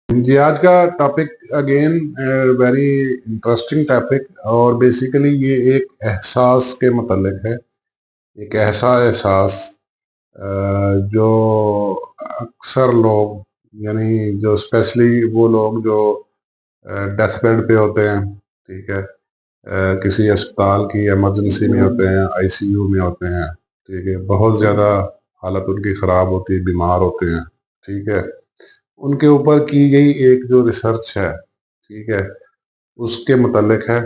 जी, आज का topic again very interesting topic. और बेसिकली ये एक एहसास के मतलब है। एक ऐसा एहसास अ, जो अक्सर लोग, यानी जो स्पेशली वो लोग जो डेथ बेड पे होते हैं, ठीक है, किसी अस्पताल की इमरजेंसी में होते हैं, आईसीयू में होते हैं, ठीक है, बहुत ज़्यादा हालत उनकी ख़राब होती है, बीमार होते हैं, ठीक है, उनके ऊपर की गई एक जो रिसर्च है, ठीक है, उसके मुतल्लिक है।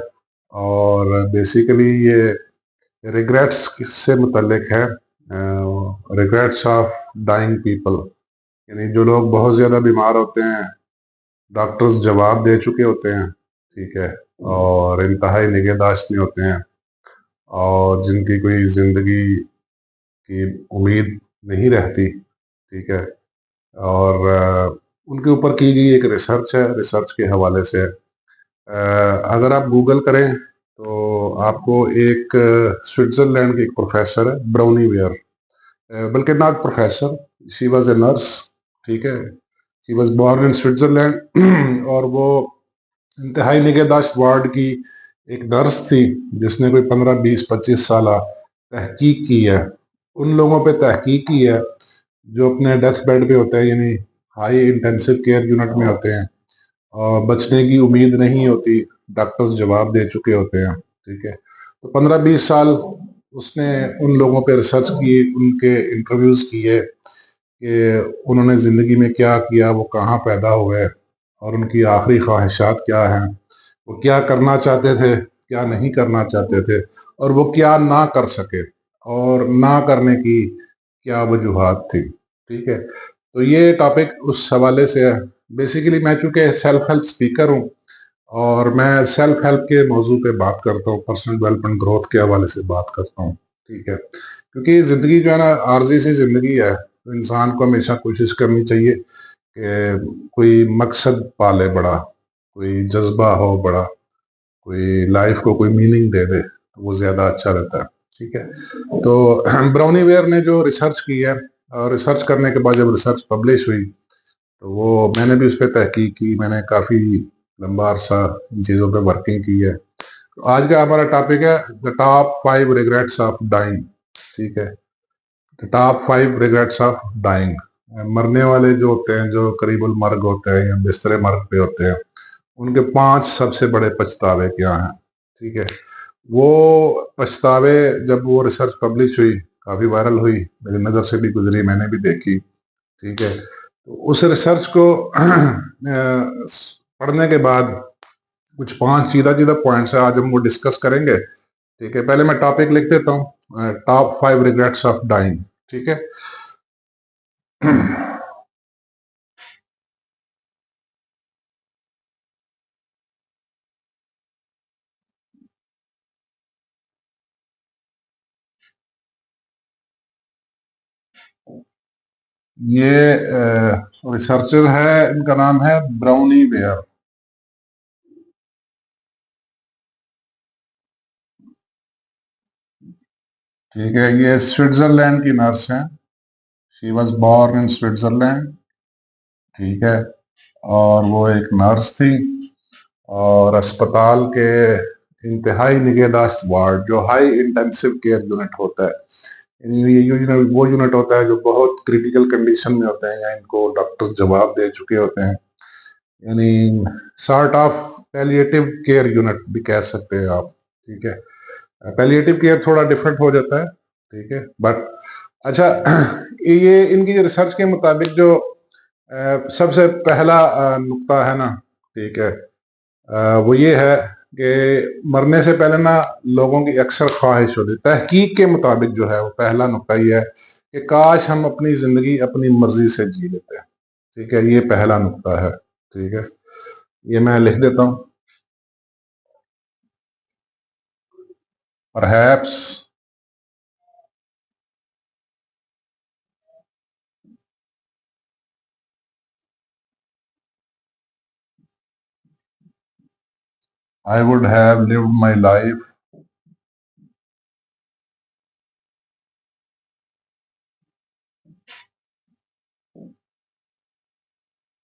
और बेसिकली ये रिग्रेट्स किससे मुतल्लिक है? रिग्रेट्स ऑफ डाइंग पीपल, यानी जो लोग बहुत ज़्यादा बीमार होते हैं, डॉक्टर्स जवाब दे चुके होते हैं, ठीक है, और इंतहाई निगहदाश्त में होते हैं, और जिनकी कोई ज़िंदगी की उम्मीद नहीं रहती, ठीक है, और उनके ऊपर की गई एक रिसर्च है, रिसर्च के हवाले से अगर आप गूगल करें तो आपको एक स्विट्जरलैंड की एक प्रोफेसर है, ब्राउनी वेयर, बल्कि not professor, she was a nurse, ठीक है, she was born in Switzerland और वो इंतहाई निगहदाश्त वार्ड की एक नर्स थी, जिसने कोई 15 20 25 साल तहकीक की है, उन लोगों पे तहकीक की है जो अपने डेथ बेड पे होते हैं, यानी हाई इंटेंसिव केयर यूनिट में होते हैं, और बचने की उम्मीद नहीं होती, डॉक्टर्स जवाब दे चुके होते हैं, ठीक है। तो 15 20 साल उसने उन लोगों पे रिसर्च की, उनके इंटरव्यूज किए कि उन्होंने ज़िंदगी में क्या किया, वो कहाँ पैदा हुए, और उनकी आखिरी ख्वाहिशात क्या हैं, वो क्या करना चाहते थे, क्या नहीं करना चाहते थे, और वो क्या ना कर सके, और ना करने की क्या वजूहात थी, ठीक है। तो ये टॉपिक उस हवाले से है। बेसिकली मैं चूंकि सेल्फ हेल्प स्पीकर हूँ, और मैं सेल्फ हेल्प के मौजू पे बात करता हूँ, पर्सनल डेवलपमेंट ग्रोथ के हवाले से बात करता हूँ, ठीक है, क्योंकि ज़िंदगी जो है ना, आर्जी सी ज़िंदगी है, तो इंसान को हमेशा कोशिश करनी चाहिए कि कोई मकसद पाले बड़ा, कोई जज्बा हो बड़ा, कोई लाइफ को कोई मीनिंग दे दे, तो वो ज़्यादा अच्छा रहता है, ठीक है। तो ब्राउनी वेयर ने जो रिसर्च की है, और रिसर्च करने के बाद जब रिसर्च पब्लिश हुई, तो वो मैंने भी उस पर तहकीक की, मैंने काफ़ी लंबा अरसा इन चीज़ों पे वर्किंग की है। तो आज का हमारा टॉपिक है the top 5 regrets of dying, ठीक है, the top 5 regrets of dying. मरने वाले जो होते हैं, जो करीबुल मर्ग होते हैं या बिस्तरे मर्ग पे होते हैं, उनके 5 सबसे बड़े पछतावे क्या हैं, ठीक है। वो पछतावे, जब वो रिसर्च पब्लिश हुई, काफ़ी वायरल हुई, मेरी नज़र से भी गुजरी, मैंने भी देखी, ठीक है। तो उस रिसर्च को पढ़ने के बाद कुछ 5 सीधा सीधा पॉइंट्स है, आज हम वो डिस्कस करेंगे, ठीक है। पहले मैं टॉपिक लिख देता हूँ, टॉप 5 रिग्रेट्स ऑफ डाइंग, ठीक है। ये रिसर्चर है, इनका नाम है ब्राउनी बेयर, ठीक है। ये स्विट्जरलैंड की नर्स हैं, she was born in Switzerland, ठीक है, और वो एक नर्स थी, और अस्पताल के इंतहाई निगहदाश्त वार्ड, जो हाई इंटेंसिव केयर यूनिट होता है, यानी ये यूनिट वो यूनिट होता है जो बहुत क्रिटिकल कंडीशन में होते हैं, या इनको डॉक्टर जवाब दे चुके होते हैं, यानी sort of palliative care unit भी कह सकते हैं आप, ठीक है। पैलिएटिव केयर थोड़ा डिफरेंट हो जाता है, ठीक है, बट अच्छा, ये इनकी जो रिसर्च के मुताबिक जो सबसे पहला नुक्ता है ना, ठीक है, वो ये है कि मरने से पहले ना लोगों की अक्सर ख्वाहिश होती है, तहकीक के मुताबिक जो है वो पहला नुक्ता ये है कि काश हम अपनी जिंदगी अपनी मर्जी से जी लेते हैं, ठीक है, ये पहला नुक्ता है, ठीक है। ये मैं लिख देता हूँ, perhaps I would have lived my life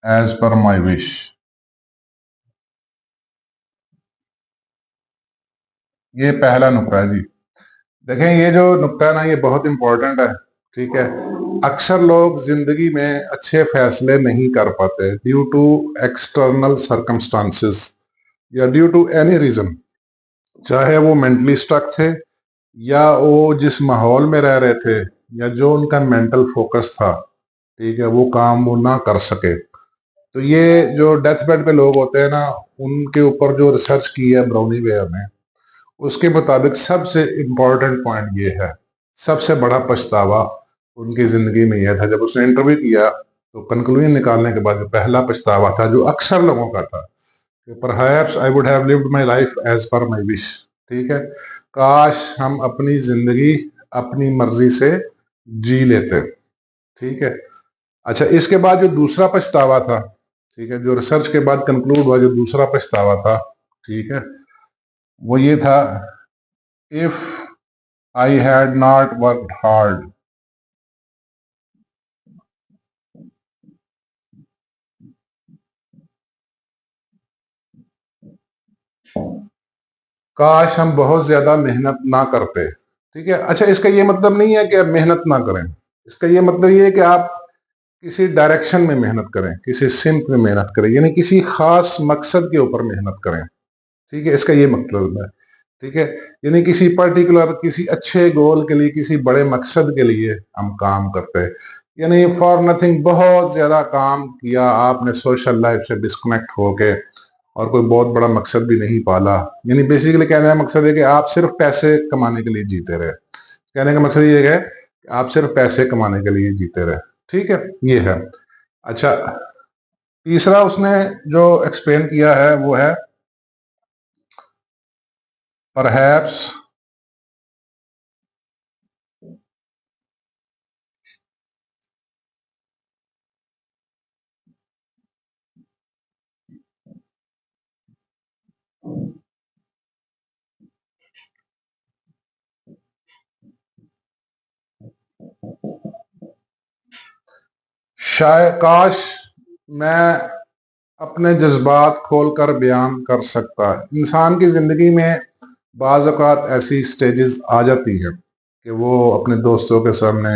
as per my wish. ये पहला नुक्ता है जी। देखें, ये जो नुक्ता है ना, ये बहुत इंपॉर्टेंट है। ठीक है, अक्सर लोग जिंदगी में अच्छे फैसले नहीं कर पाते ड्यू टू एक्सटर्नल सर्कमस्टांसेस या ड्यू टू एनी रीजन। चाहे वो मेंटली स्टक थे, या वो जिस माहौल में रह रहे थे, या जो उनका मेंटल फोकस था, ठीक है, वो काम वो ना कर सके। तो ये जो डेथ बेड पे लोग होते हैं ना, उनके ऊपर जो रिसर्च की है ब्राउनी वेयर ने, उसके मुताबिक सबसे इम्पोर्टेंट पॉइंट ये है, सबसे बड़ा पछतावा उनकी जिंदगी में यह था। जब उसने इंटरव्यू किया तो कंक्लूजन निकालने के बाद जो पहला पछतावा था, जो अक्सर लोगों का था, perhaps I would have lived my life as per my wish. ठीक है, काश हम अपनी जिंदगी अपनी मर्जी से जी लेते। ठीक है। अच्छा, इसके बाद जो दूसरा पछतावा था, ठीक है, जो रिसर्च के बाद कंक्लूड हुआ, जो दूसरा पछतावा था, ठीक है, वो ये था, if I had not worked hard. काश हम बहुत ज्यादा मेहनत ना करते। ठीक है। अच्छा, इसका ये मतलब नहीं है कि आप मेहनत ना करें। इसका ये मतलब ये है कि आप किसी डायरेक्शन में मेहनत करें, किसी सिम्त में मेहनत करें, यानी किसी खास मकसद के ऊपर मेहनत करें। ठीक है, इसका ये मतलब है। ठीक है, यानी किसी पर्टिकुलर, किसी अच्छे गोल के लिए, किसी बड़े मकसद के लिए हम काम करते हैं। यानी फॉर नथिंग, बहुत ज्यादा काम किया आपने सोशल लाइफ से डिस्कनेक्ट होके, और कोई बहुत बड़ा मकसद भी नहीं पाला। यानी बेसिकली कहने का मकसद है कि आप सिर्फ पैसे कमाने के लिए जीते रहे। कहने का मकसद ये है कि आप सिर्फ पैसे कमाने के लिए जीते रहे। ठीक है, ये है। अच्छा, तीसरा उसने जो एक्सप्लेन किया है वो है, परहैप्स शायद, काश मैं अपने जज्बात खोलकर बयान कर सकता। इंसान की जिंदगी में बाज़ औक़ात ऐसी स्टेजेस आ जाती है कि वो अपने दोस्तों के सामने,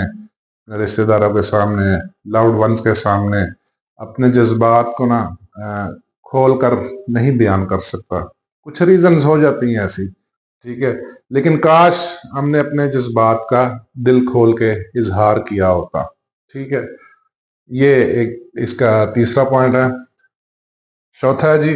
रिश्तेदारों के सामने, लव्ड वंस के सामने अपने जज्बात को ना खोल कर नहीं बयान कर सकता। कुछ रीजंस हो जाती हैं ऐसी। ठीक है, लेकिन काश हमने अपने जज्बात का दिल खोल के इजहार किया होता। ठीक है, ये एक इसका तीसरा पॉइंट है। चौथा है जी,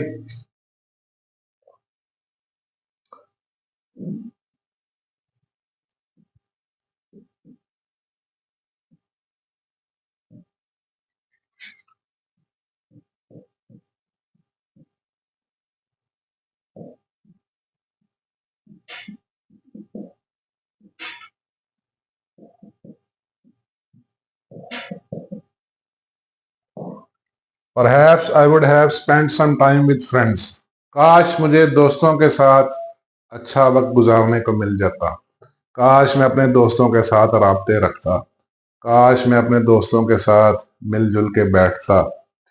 perhaps I would have spent some time with friends. काश मुझे दोस्तों के साथ अच्छा वक्त गुजारने को मिल जाता। काश मैं अपने दोस्तों के साथ राब्ते रखता। काश मैं अपने दोस्तों के साथ मिलजुल के बैठता।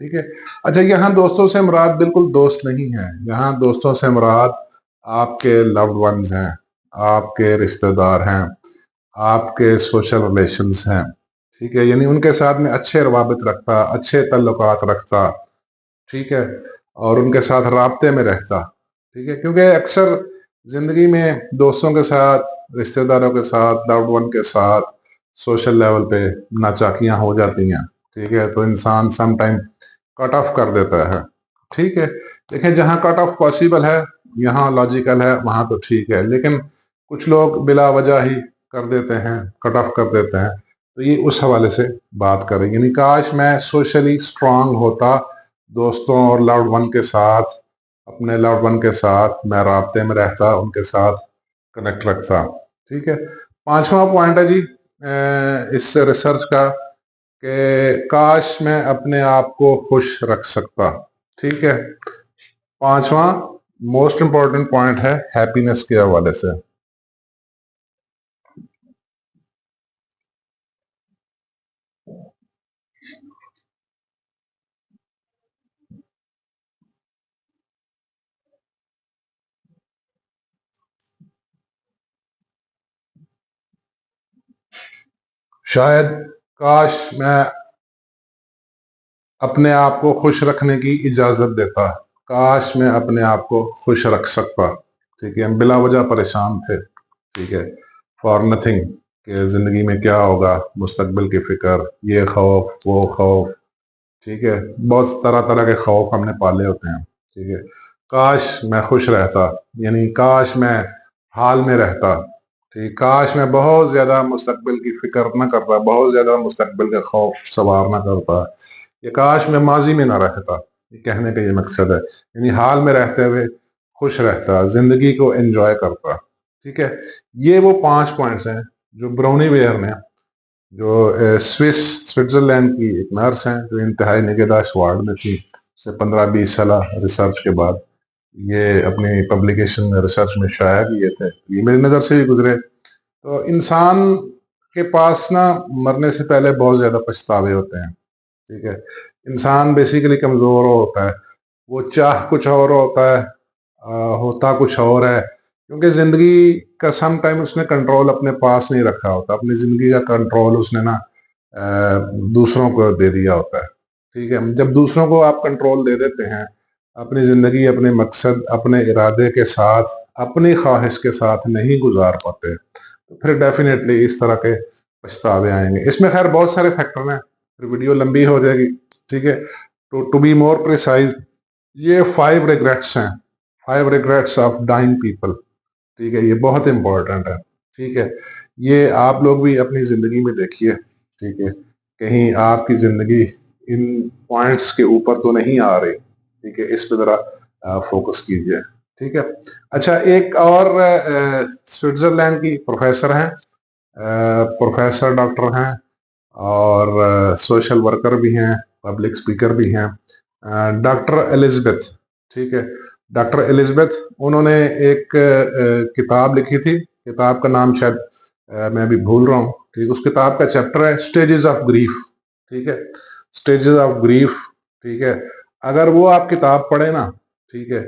ठीक है। अच्छा, यहाँ दोस्तों से मुराद बिल्कुल दोस्त नहीं है। यहाँ दोस्तों से मुराद आपके लव्ड वंस हैं, आपके रिश्तेदार हैं, आपके सोशल रिलेशंस हैं। ठीक है, यानी उनके साथ में अच्छे रवाबित रखता, अच्छे तल्लुकात रखता। ठीक है, और उनके साथ राब्ते में रहता। ठीक है, क्योंकि अक्सर जिंदगी में दोस्तों के साथ, रिश्तेदारों के साथ, लव्ड वन के साथ सोशल लेवल पे नाचाकियां हो जाती हैं। ठीक है, तो इंसान सम टाइम कट ऑफ कर देता है। ठीक है, देखिए, जहाँ कट ऑफ पॉसिबल है, यहाँ लॉजिकल है, वहाँ तो ठीक है, लेकिन कुछ लोग बिला वजह ही कर देते हैं, कट ऑफ कर देते हैं। तो ये उस हवाले से बात करें, यानी काश मैं सोशली स्ट्रांग होता, दोस्तों और लव्ड वन के साथ, अपने लव्ड वन के साथ मैं राब्ते में रहता, उनके साथ कनेक्ट रखता। ठीक है। पांचवा पॉइंट है जी, इस रिसर्च का, कि काश मैं अपने आप को खुश रख सकता। ठीक है। पांचवा मोस्ट इंपॉर्टेंट पॉइंट है हैप्पीनेस के हवाले से। शायद काश मैं अपने आप को खुश रखने की इजाजत देता, काश मैं अपने आप को खुश रख सकता। ठीक है, हम बिला वजह परेशान थे। ठीक है, फॉर नथिंग, कि जिंदगी में क्या होगा, मुस्तकबिल की फिक्र, ये खौफ वो खौफ। ठीक है, बहुत तरह तरह के खौफ हमने पाले होते हैं। ठीक है, काश मैं खुश रहता, यानी काश मैं हाल में रहता। ठीक, काश मैं बहुत ज्यादा मुस्तकबिल की फिक्र न करता, बहुत ज्यादा मुस्तकबिल का खौफ सवार न करता, ये काश मैं माजी में ना रहता। ये कहने का ये मकसद है, यानी हाल में रहते हुए खुश रहता, जिंदगी को एंजॉय करता। ठीक है, ये वो 5 पॉइंट्स हैं जो ब्राउनी वेयर ने, जो स्विट्जरलैंड की एक नर्स हैं जो इंतहाई निगहदाश्त वार्ड में थी, से 15-20 साल रिसर्च के बाद ये अपनी पब्लिकेशन में रिसर्च में शाया किए थे, ये मेरी नज़र से भी गुजरे। तो इंसान के पास ना मरने से पहले बहुत ज्यादा पछतावे होते हैं। ठीक है, इंसान बेसिकली कमजोर होता है, वो चाह कुछ और होता है, होता कुछ और है, क्योंकि जिंदगी का सम टाइम उसने कंट्रोल अपने पास नहीं रखा होता, अपनी जिंदगी का कंट्रोल उसने ना दूसरों को दे दिया होता है। ठीक है, जब दूसरों को आप कंट्रोल दे देते हैं, अपनी जिंदगी अपने मकसद अपने इरादे के साथ अपनी ख्वाहिश के साथ नहीं गुजार पाते, तो फिर डेफिनेटली इस तरह के पछतावे आएंगे। इसमें खैर बहुत सारे फैक्टर हैं, फिर वीडियो लंबी हो जाएगी। ठीक है, तो टू बी मोर प्रिसाइज, ये 5 रिग्रेट्स हैं, 5 रिग्रेट्स ऑफ डाइंग पीपल। ठीक है, ये बहुत इंपॉर्टेंट है। ठीक है, ये आप लोग भी अपनी जिंदगी में देखिए। ठीक है, कहीं आपकी जिंदगी इन पॉइंट्स के ऊपर तो नहीं आ रही। ठीक है, इस पे जरा फोकस कीजिए। ठीक है, अच्छा, एक और स्विट्जरलैंड की प्रोफेसर हैं, प्रोफेसर डॉक्टर हैं, और सोशल वर्कर भी हैं, पब्लिक स्पीकर भी हैं, डॉक्टर एलिजबेथ। ठीक है, डॉक्टर एलिजबेथ, उन्होंने एक किताब लिखी थी, किताब का नाम शायद मैं अभी भूल रहा हूँ। ठीक, उस किताब का चैप्टर है स्टेजेस ऑफ ग्रीफ। ठीक है, स्टेजेस ऑफ ग्रीफ। ठीक है, अगर वो आप किताब पढ़े ना, ठीक है,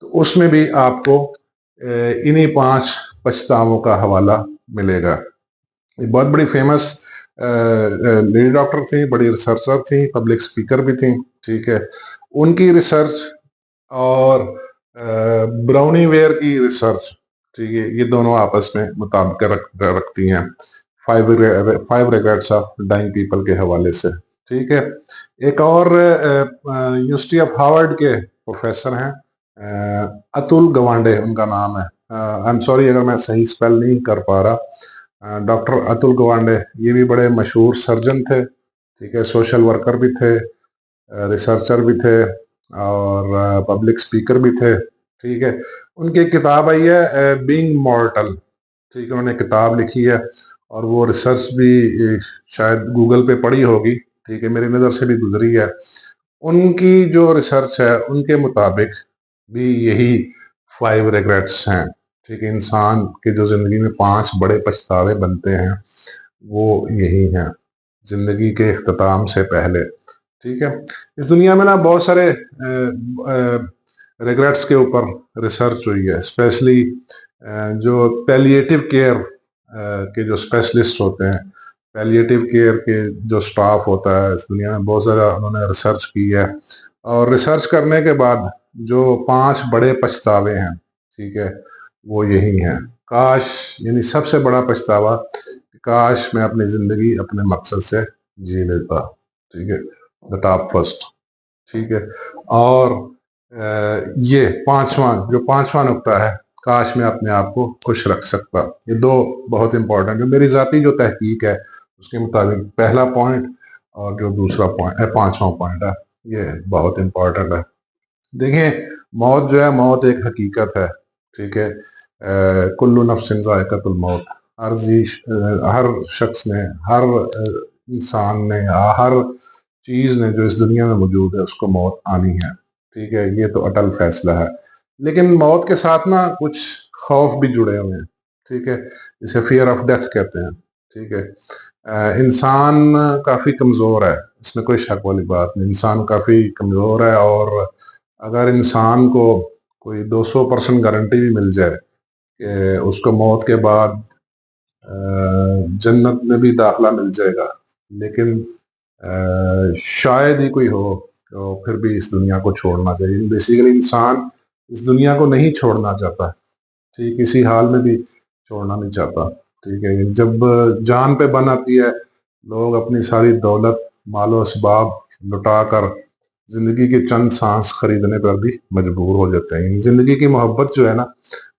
तो उसमें भी आपको इन्हीं 5 पछतावों का हवाला मिलेगा। ये बहुत बड़ी फेमस लेडी डॉक्टर थी, बड़ी रिसर्चर थी, पब्लिक स्पीकर भी थी। ठीक है, उनकी रिसर्च और ब्राउनी वेयर की रिसर्च, ठीक है, ये दोनों आपस में मुताबिक रखती हैं 5 रिग्रेट्स ऑफ डाइंग पीपल के हवाले से। ठीक है, एक और यूनिवर्सिटी ऑफ हार्वर्ड के प्रोफेसर हैं, अतुल गवांडे उनका नाम है। आई एम सॉरी अगर मैं सही स्पेल नहीं कर पा रहा। डॉक्टर अतुल गवांडे, ये भी बड़े मशहूर सर्जन थे। ठीक है, सोशल वर्कर भी थे, रिसर्चर भी थे, और पब्लिक स्पीकर भी थे। ठीक है, उनकी एक किताब आई है बीइंग मॉर्टल। ठीक है, उन्होंने किताब लिखी है, और वो रिसर्च भी शायद गूगल पे पड़ी होगी। ठीक है, मेरी नज़र से भी गुजरी है। उनकी जो रिसर्च है उनके मुताबिक भी यही 5 रिग्रेट्स हैं। ठीक है, इंसान के जो जिंदगी में 5 बड़े पछतावे बनते हैं वो यही हैं जिंदगी के इख्तिताम से पहले। ठीक है, इस दुनिया में ना बहुत सारे रिग्रेट्स के ऊपर रिसर्च हुई है, स्पेशली जो पैलिएटिव केयर के जो स्पेशलिस्ट होते हैं, पैलिएटिव केयर के जो स्टाफ होता है, इस दुनिया में बहुत ज़्यादा उन्होंने रिसर्च की है, और रिसर्च करने के बाद जो 5 बड़े पछतावे हैं, ठीक है, वो यही हैं। काश, यानी सबसे बड़ा पछतावा, काश मैं अपनी ज़िंदगी अपने मकसद से जी लेता। ठीक है, द टॉप फर्स्ट। ठीक है, और ये जो पांचवा नुक्ता है, काश मैं अपने आप को खुश रख सकता। ये 2 बहुत इंपॉर्टेंट है, मेरी जाती जो तहकीक है उसके मुताबिक पहला पॉइंट, और जो दूसरा पॉइंट है, 5वां पॉइंट है, ये बहुत इंपॉर्टेंट है। देखिए, मौत जो है, मौत एक हकीकत है। ठीक है, कुल्लु नफ्सिन ज़ाइक़तुल मौत, हर शख्स ने, हर इंसान ने, हर चीज़ ने जो इस दुनिया में मौजूद है उसको मौत आनी है। ठीक है, ये तो अटल फैसला है। लेकिन मौत के साथ ना कुछ खौफ भी जुड़े हुए हैं। ठीक है, जिसे फियर ऑफ डेथ कहते हैं। ठीक है, इंसान काफ़ी कमज़ोर है, इसमें कोई शक वाली बात नहीं, इंसान काफ़ी कमज़ोर है, और अगर इंसान को कोई 200% गारंटी भी मिल जाए कि उसको मौत के बाद जन्नत में भी दाखला मिल जाएगा, लेकिन शायद ही कोई हो तो फिर भी इस दुनिया को छोड़ना चाहिए। बेसिकली इंसान इस दुनिया को नहीं छोड़ना चाहता, ठीक, किसी हाल में भी छोड़ना नहीं चाहता। ठीक है, जब जान पे बन आती है, लोग अपनी सारी दौलत, मालो असबाब लुटा कर जिंदगी के चंद सांस खरीदने पर भी मजबूर हो जाते हैं। जिंदगी की मोहब्बत जो है ना,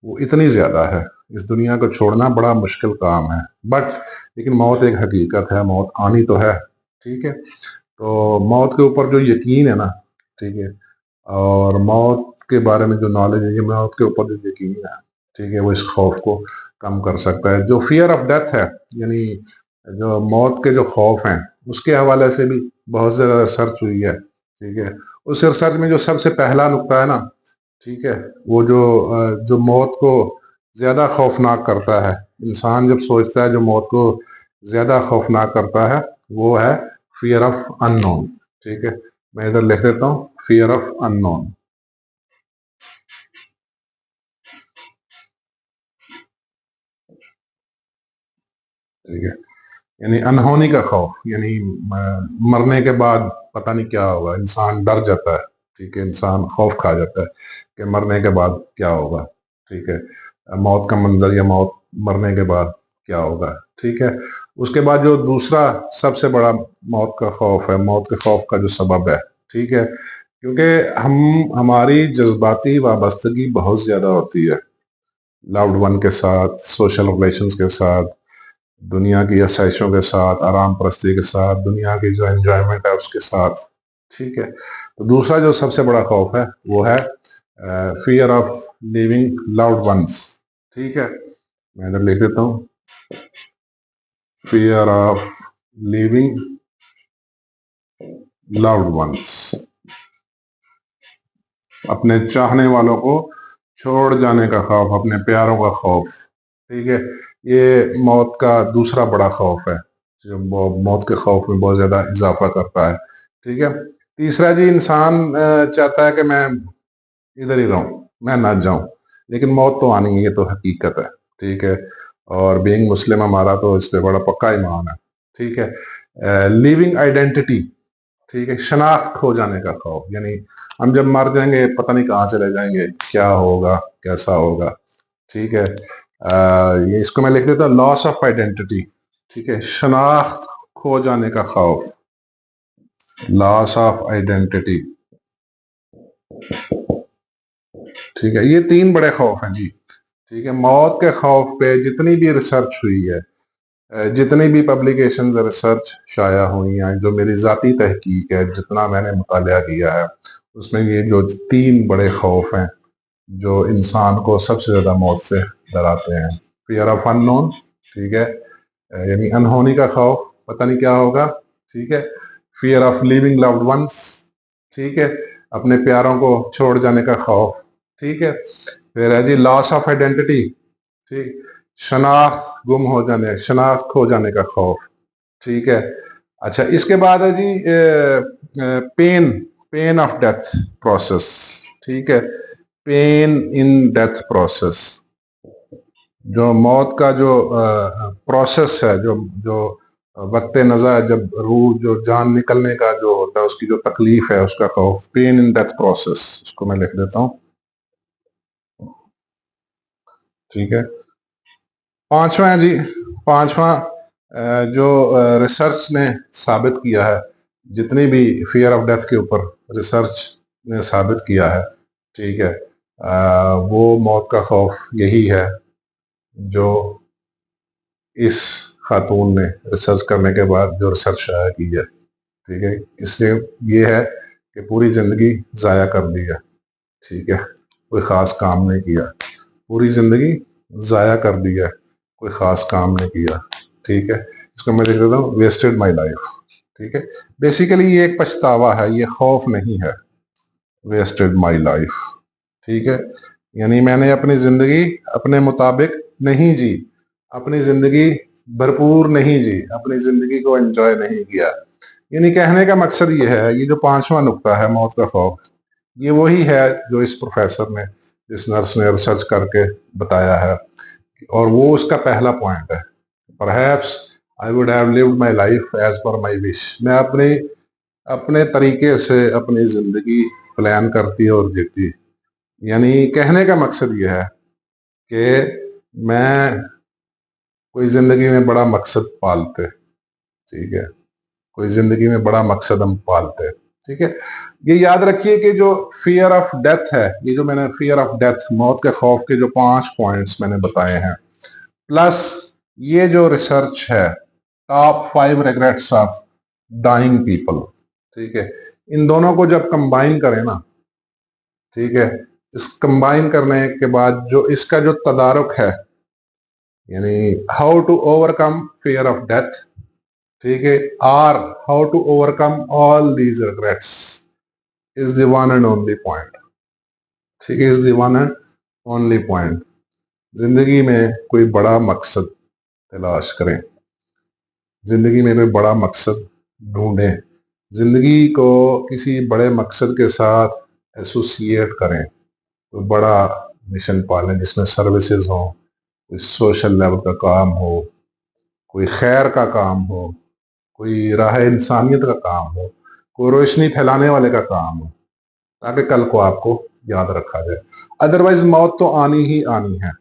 वो इतनी ज्यादा है, इस दुनिया को छोड़ना बड़ा मुश्किल काम है। बट लेकिन मौत एक हकीकत है, मौत आनी तो है। ठीक है, तो मौत के ऊपर जो यकीन है ना, ठीक है, और मौत के बारे में जो नॉलेज है, ये मौत के ऊपर जो यकीन है, ठीक है, वो इस खौफ को कम कर सकता है। जो फियर ऑफ डेथ है, यानी जो मौत के जो खौफ हैं, उसके हवाले से भी बहुत ज़्यादा रिसर्च हुई है। ठीक है, उस रिसर्च में जो सबसे पहला नुक्ता है ना, ठीक है, वो जो मौत को ज़्यादा खौफनाक करता है, इंसान जब सोचता है जो मौत को ज़्यादा खौफनाक करता है, वो है फियर ऑफ अननोन। ठीक है, मैं इधर लिख देता हूँ, फियर ऑफ अननोन। ठीक है, यानी अनहोनी का खौफ, यानी मरने के बाद पता नहीं क्या होगा, इंसान डर जाता है। ठीक है, इंसान खौफ खा जाता है कि मरने के बाद क्या होगा। ठीक है, मौत का मंजर या मौत, मरने के बाद क्या होगा। ठीक है, उसके बाद जो दूसरा सबसे बड़ा मौत का खौफ है, मौत के खौफ का जो सबब है, ठीक है, क्योंकि हम हमारी जज्बाती वाबस्तगी बहुत ज्यादा होती है लव्ड वन के साथ, सोशल रिलेशंस के साथ, दुनिया की आसाइशों के साथ, आराम परस्ती के साथ, दुनिया की जो एंजॉयमेंट है उसके साथ। ठीक है, तो दूसरा जो सबसे बड़ा खौफ है, वो है fear of living loved ones. ठीक है, मैं इधर लिख देता हूँ, fear of living loved ones, अपने चाहने वालों को छोड़ जाने का खौफ, अपने प्यारों का खौफ। ठीक है, ये मौत का दूसरा बड़ा खौफ है, जो मौत के खौफ में बहुत ज्यादा इजाफा करता है। ठीक है, तीसरा जी, इंसान चाहता है कि मैं इधर ही रहूं, मैं ना जाऊं, लेकिन मौत तो आनी है, ये तो हकीकत है। ठीक है, और बीइंग मुस्लिम हमारा तो इस पे बड़ा पक्का ईमान है। ठीक है, लिविंग आइडेंटिटी, ठीक है, शनाख्त खो जाने का खौफ, यानी हम जब मर जाएंगे पता नहीं कहाँ चले जाएंगे, क्या होगा, कैसा होगा। ठीक है, ये इसको मैं लिख देता हूँ, लॉस ऑफ आइडेंटिटी। ठीक है, शनाख्त खो जाने का खौफ, लॉस ऑफ आइडेंटिटी। ठीक है, ये तीन बड़े खौफ हैं जी। ठीक है, मौत के खौफ पे जितनी भी रिसर्च हुई है, जितनी भी पब्लिकेशन रिसर्च शाया हुई हैं, जो मेरी ज़ाती तहकीक है, जितना मैंने मुताला किया है, उसमें ये जो तीन बड़े खौफ हैं जो इंसान को सबसे ज़्यादा मौत से डराते हैं। फियर ऑफ अननोन, ठीक है, यानी अनहोनी का खौफ, पता नहीं क्या होगा। ठीक है, fear of living loved ones, ठीक है, अपने प्यारों को छोड़ जाने का खौफ। ठीक है, फिर है जी लॉस ऑफ आइडेंटिटी, ठीक, शनाख्त गुम हो जाने, शनाख्त खो जाने का खौफ। ठीक है, अच्छा, इसके बाद है जी pain, pain of death process. ठीक है, पेन इन डेथ प्रोसेस, जो मौत का जो प्रोसेस है, जो जो वक्त नज़र, जब रूह, जो जान निकलने का जो होता है, उसकी जो तकलीफ है, उसका खौफ, पेन इन डेथ प्रोसेस, उसको मैं लिख देता हूँ। ठीक है, पांचवा है जी, पांचवा जो रिसर्च ने साबित किया है, जितनी भी फियर ऑफ डेथ के ऊपर रिसर्च ने साबित किया है, ठीक है, वो मौत का खौफ यही है जो इस खातून ने रिसर्च करने के बाद जो रिसर्च शाया की है। ठीक है, इससे ये है कि पूरी जिंदगी जाया कर दी है। ठीक है, कोई खास काम नहीं किया, पूरी जिंदगी जाया कर दी है, कोई खास काम नहीं किया। ठीक है, इसको मैं लिख देता हूँ, वेस्टेड माई लाइफ। ठीक है, बेसिकली ये एक पछतावा है, ये खौफ नहीं है, वेस्टेड माई लाइफ। ठीक है, यानी मैंने अपनी जिंदगी अपने मुताबिक नहीं जी, अपनी जिंदगी भरपूर नहीं जी, अपनी जिंदगी को एंजॉय नहीं किया। यानी कहने का मकसद ये है, ये जो पांचवा नुक्ता है, मौत का खौफ, ये वही है जो इस प्रोफेसर ने, इस नर्स ने रिसर्च करके बताया है, और वो उसका पहला पॉइंट है। Perhaps I would have lived my life as per my wish. मैं अपने अपने तरीके से अपनी जिंदगी प्लान करती और जीती। यानी कहने का मकसद ये है कि मैं कोई जिंदगी में बड़ा मकसद पालते, ठीक है, कोई जिंदगी में बड़ा मकसद हम पालते हैं, ठीक है। ये याद रखिए कि जो फियर ऑफ डेथ है, ये जो मैंने फियर ऑफ डेथ, मौत के खौफ के जो 5 पॉइंट्स मैंने बताए हैं, प्लस ये जो रिसर्च है top 5 regrets of dying people, ठीक है, इन दोनों को जब कंबाइन करें ना, ठीक है, इस कंबाइन करने के बाद जो इसका जो तदारुक है, यानी how to overcome fear of death, ठीक है, or how to overcome all these regrets is the one and only point, ठीक है, is the one and only point. जिंदगी में कोई बड़ा मकसद तलाश करें, जिंदगी में कोई बड़ा मकसद ढूंढें, जिंदगी को किसी बड़े मकसद के साथ एसोसिएट करें, कोई बड़ा मिशन पालें जिसमें सर्विसेज हो, कोई सोशल लेवल का काम हो, कोई खैर का काम हो, कोई राह इंसानियत का काम हो, कोई रोशनी फैलाने वाले का काम हो, ताकि कल को आपको याद रखा जाए। अदरवाइज मौत तो आनी ही आनी है,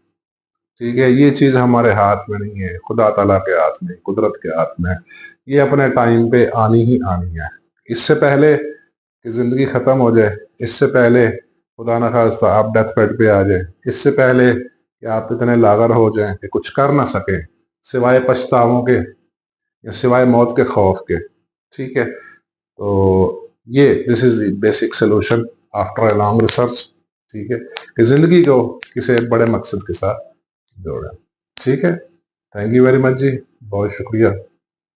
ठीक है, ये चीज हमारे हाथ में नहीं है, खुदा ताला के हाथ में, कुदरत के हाथ में, ये अपने टाइम पे आनी ही आनी है। इससे पहले कि जिंदगी खत्म हो जाए, इससे पहले खुदा न खास्ता आप डेथ बेड पे आ जाए, इससे पहले कि आप इतने लागर हो जाएं कि कुछ कर ना सके सिवाय पछतावों के या सिवाय मौत के खौफ के, ठीक है। तो ये this is the basic solution after a long research, ठीक है, कि जिंदगी को किसी एक बड़े मकसद के साथ जोड़ें, ठीक है। थैंक यू वेरी मच जी, बहुत शुक्रिया।